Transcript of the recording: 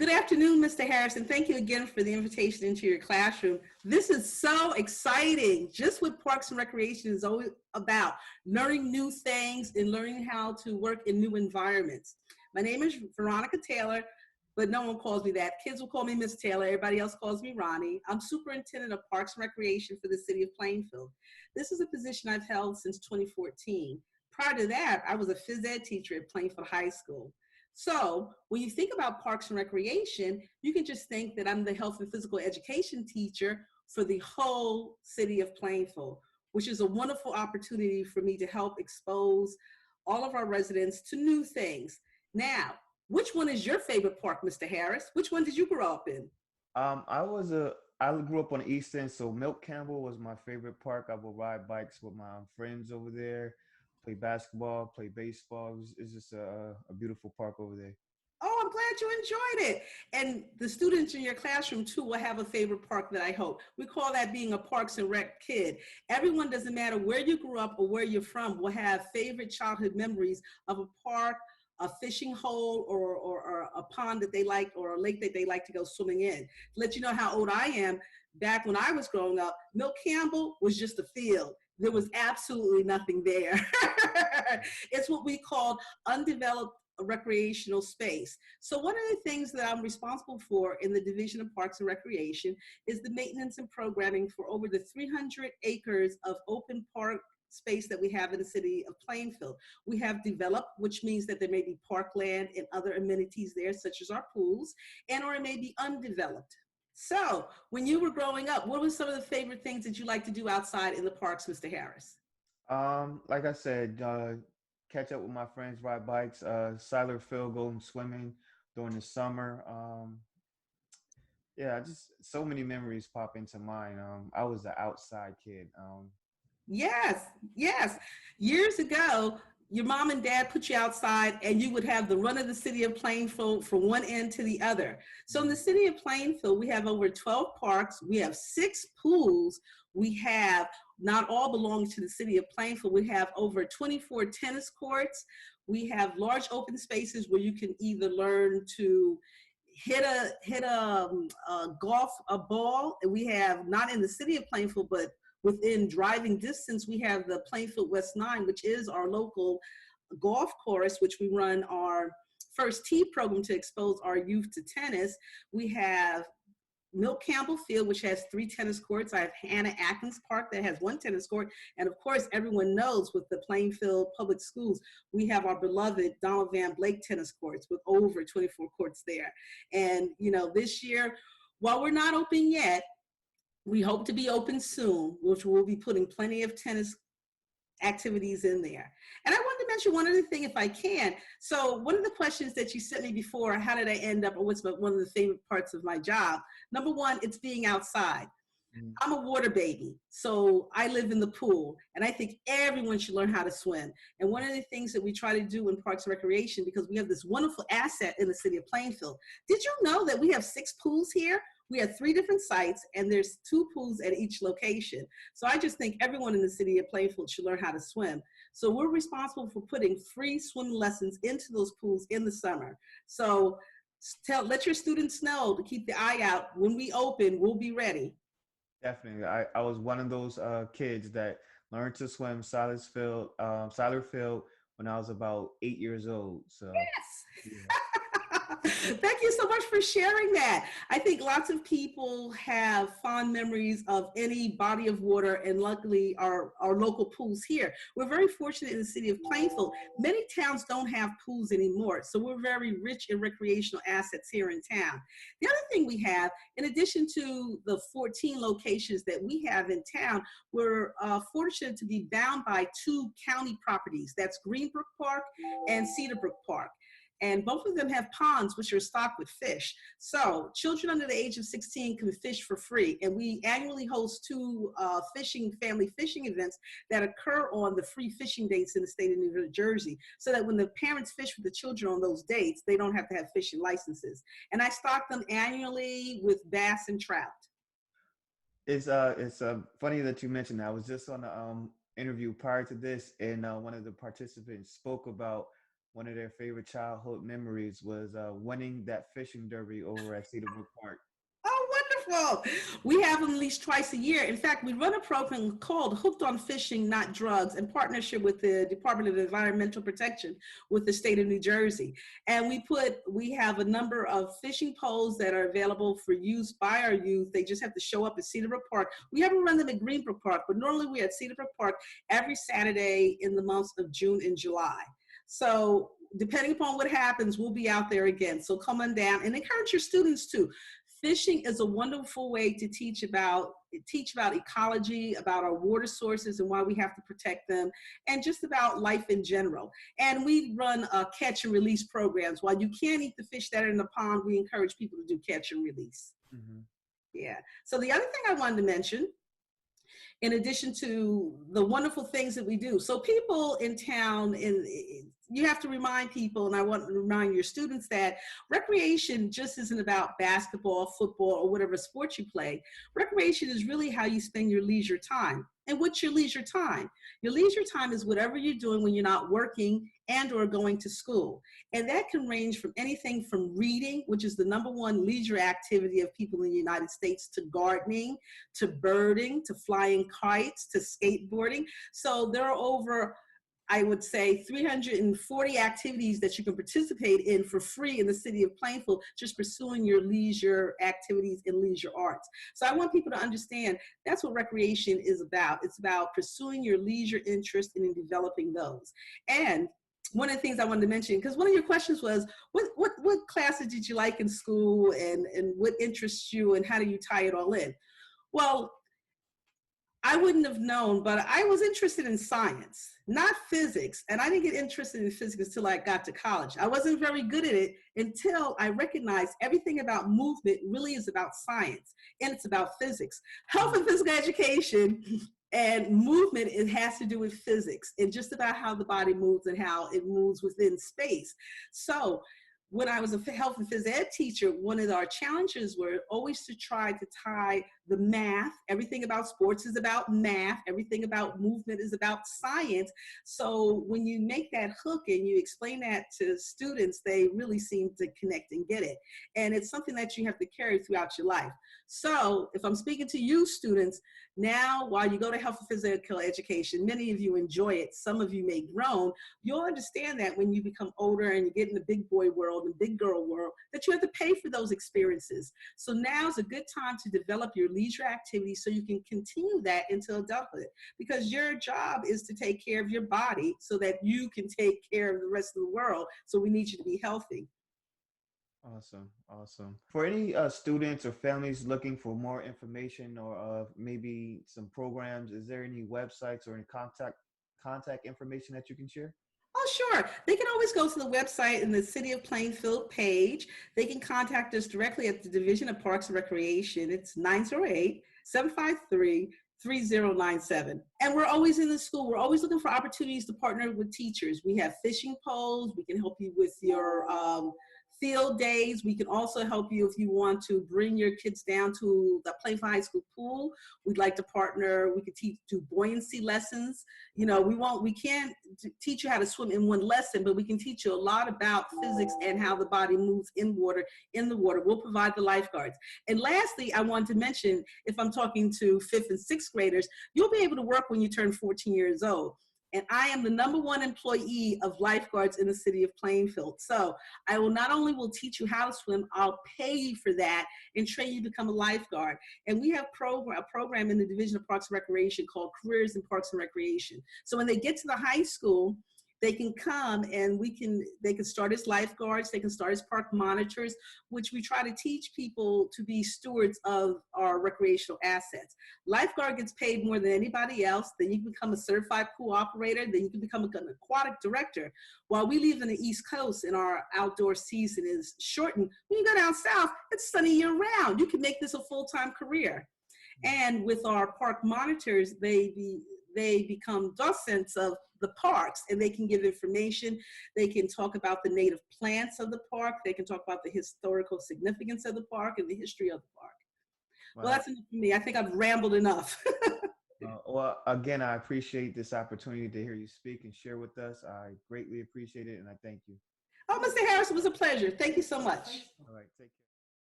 Good afternoon, Mr. Harrison. Thank you again for the invitation into your classroom. This is so exciting. Just what Parks and Recreation is always about, learning new things and learning how to work in new environments. My name is Veronica Taylor, but no one calls me that. Kids will call me Miss Taylor. Everybody else calls me Ronnie. I'm superintendent of Parks and Recreation for the city of Plainfield. This is a position I've held since 2014. Prior to that, I was a phys ed teacher at Plainfield High School. So when you think about Parks and Recreation, you can just think that I'm the health and physical education teacher for the whole city of Plainfield, which is a wonderful opportunity for me to help expose all of our residents to new things. Now, which one is your favorite park, Mr. Harris? Which one did you grow up in? I grew up on the East End, so Milk Campbell was my favorite park. I would ride bikes with my friends over there, play basketball, play baseball. It's just a beautiful park over there. Oh, I'm glad you enjoyed it. And the students in your classroom too will have a favorite park that I hope. We call that being a Parks and Rec kid. Everyone, doesn't matter where you grew up or where you're from, will have favorite childhood memories of a park, a fishing hole, or a pond that they like, or a lake that they like to go swimming in. To let you know how old I am, back when I was growing up, Mill Campbell was just a field. There was absolutely nothing there. It's what we call undeveloped recreational space. So one of the things that I'm responsible for in the Division of Parks and Recreation is the maintenance and programming for over the 300 acres of open park space that we have in the city of Plainfield. We have developed, which means that there may be parkland and other amenities there, such as our pools, and or it may be undeveloped. So when you were growing up, what were some of the favorite things that you like to do outside in the parks, Mr. Harris? Like I said, catch up with my friends, ride bikes, Siler Field, go swimming during the summer. Yeah, just so many memories pop into mind. I was an outside kid. Yes, yes. Years ago, your mom and dad put you outside and you would have the run of the city of Plainfield from one end to the other. So in the city of Plainfield, we have over 12 parks. We have 6 pools. We have, not all belong to the city of Plainfield. We have over 24 tennis courts. We have large open spaces where you can either learn to hit a golf a ball. We have, not in the city of Plainfield, but within driving distance, we have the Plainfield West 9, which is our local golf course, which we run our first tee program to expose our youth to tennis. We have Milt Campbell Field, which has 3 tennis courts. I have Hannah Atkins Park that has 1 tennis court. And of course, everyone knows with the Plainfield Public Schools, we have our beloved Donald Van Blake tennis courts with over 24 courts there. And, you know, this year, while we're not open yet, we hope to be open soon, which we'll be putting plenty of tennis activities in there. And I wanted to mention one other thing if I can. So one of the questions that you sent me before, how did I end up, or what's one of the favorite parts of my job? Number one, it's being outside. Mm. I'm a water baby, so I live in the pool, and I think everyone should learn how to swim. And one of the things that we try to do in Parks and Recreation, because we have this wonderful asset in the city of Plainfield. Did you know that we have 6 pools here? We have 3 different sites, and there's 2 pools at each location. So I just think everyone in the city of Plainfield should learn how to swim. So we're responsible for putting free swim lessons into those pools in the summer. So let your students know to keep the eye out. When we open, we'll be ready. Definitely. I was one of those kids that learned to swim Siler Field when I was about 8 years old. So, Yes. yeah. Thank you so much for sharing that. I think lots of people have fond memories of any body of water, and luckily our local pools here. We're very fortunate in the city of Plainfield. Many towns don't have pools anymore, so we're very rich in recreational assets here in town. The other thing we have, in addition to the 14 locations that we have in town, we're fortunate to be bound by 2 county properties. That's Greenbrook Park and Cedarbrook Park. And both of them have ponds which are stocked with fish. So children under the age of 16 can fish for free. And we annually host 2 family fishing events that occur on the free fishing dates in the state of New Jersey, so that when the parents fish with the children on those dates, they don't have to have fishing licenses. And I stock them annually with bass and trout. It's funny that you mentioned that. I was just on the interview prior to this, and one of the participants spoke about one of their favorite childhood memories was winning that fishing derby over at Cedar Brook Park. Oh, wonderful. We have them at least twice a year. In fact, we run a program called Hooked on Fishing, Not Drugs, in partnership with the Department of Environmental Protection with the state of New Jersey. And we have a number of fishing poles that are available for use by our youth. They just have to show up at Cedar Brook Park. We haven't run them at Greenbrook Park, but normally we're at Cedar Brook Park every Saturday in the months of June and July. So depending upon what happens, we'll be out there again. So come on down and encourage your students too. Fishing is a wonderful way to teach about ecology, about our water sources and why we have to protect them, and just about life in general. And we run catch and release programs. While you can't eat the fish that are in the pond, we encourage people to do catch and release. Mm-hmm. Yeah. So the other thing I wanted to mention, in addition to the wonderful things that we do. So people in town, you have to remind people, and I want to remind your students, that recreation just isn't about basketball, football, or whatever sport you play. Recreation is really how you spend your leisure time. And what's your leisure time? Your leisure time is whatever you're doing when you're not working and or going to school. And that can range from anything from reading, which is the #1 leisure activity of people in the United States, to gardening, to birding, to flying kites, to skateboarding. So there are over, I would say, 340 activities that you can participate in for free in the city of Plainfield, just pursuing your leisure activities and leisure arts. So I want people to understand that's what recreation is about. It's about pursuing your leisure interest and in developing those. And one of the things I wanted to mention, because one of your questions was, what classes did you like in school, and what interests you, and how do you tie it all in? Well, I wouldn't have known, but I was interested in science, not physics. And I didn't get interested in physics until I got to college. I wasn't very good at it until I recognized everything about movement really is about science, and it's about physics. Health and physical education and movement, it has to do with physics and just about how the body moves and how it moves within space. So when I was a health and phys ed teacher, one of our challenges were always to try to tie the math. Everything about sports is about math. Everything about movement is about science. So when you make that hook and you explain that to students, they really seem to connect and get it. And it's something that you have to carry throughout your life. So if I'm speaking to you students, now while you go to health and physical education, many of you enjoy it. Some of you may groan. You'll understand that when you become older and you get in the big boy world and big girl world, that you have to pay for those experiences. So now's a good time to develop your leisure activities so you can continue that into adulthood, because your job is to take care of your body so that you can take care of the rest of the world. So we need you to be healthy. Awesome, awesome. For any students or families looking for more information or maybe some programs, is there any websites or any contact information that you can share? Oh, sure. They can always go to the website in the City of Plainfield page. They can contact us directly at the Division of Parks and Recreation. It's 908-753-3097. And we're always in the school. We're always looking for opportunities to partner with teachers. We have fishing poles. We can help you with your field days. We can also help you if you want to bring your kids down to the Plainfield High School pool. We'd like to partner. We could do buoyancy lessons. You know, we can't teach you how to swim in one lesson, but we can teach you a lot about physics and how the body moves in the water. We'll provide the lifeguards. And lastly, I want to mention, if I'm talking to 5th and 6th graders, you'll be able to work when you turn 14 years old. And I am the #1 employee of lifeguards in the city of Plainfield. So I will not only will teach you how to swim, I'll pay you for that and train you to become a lifeguard. And we have a program in the Division of Parks and Recreation called Careers in Parks and Recreation. So when they get to the high school, they can come and they can start as lifeguards, they can start as park monitors, which we try to teach people to be stewards of our recreational assets. Lifeguard gets paid more than anybody else. Then you can become a certified pool operator. Then you can become an aquatic director. While we live in the East Coast and our outdoor season is shortened, when you go down south, it's sunny year round. You can make this a full-time career. And with our park monitors, they become docents of the parks, and they can give information. They can talk about the native plants of the park. They can talk about the historical significance of the park and the history of the park. Wow. Well, that's enough for me. I think I've rambled enough. Well, again, I appreciate this opportunity to hear you speak and share with us. I greatly appreciate it, and I thank you. Oh, Mr. Harris, it was a pleasure. Thank you so much. All right, take care.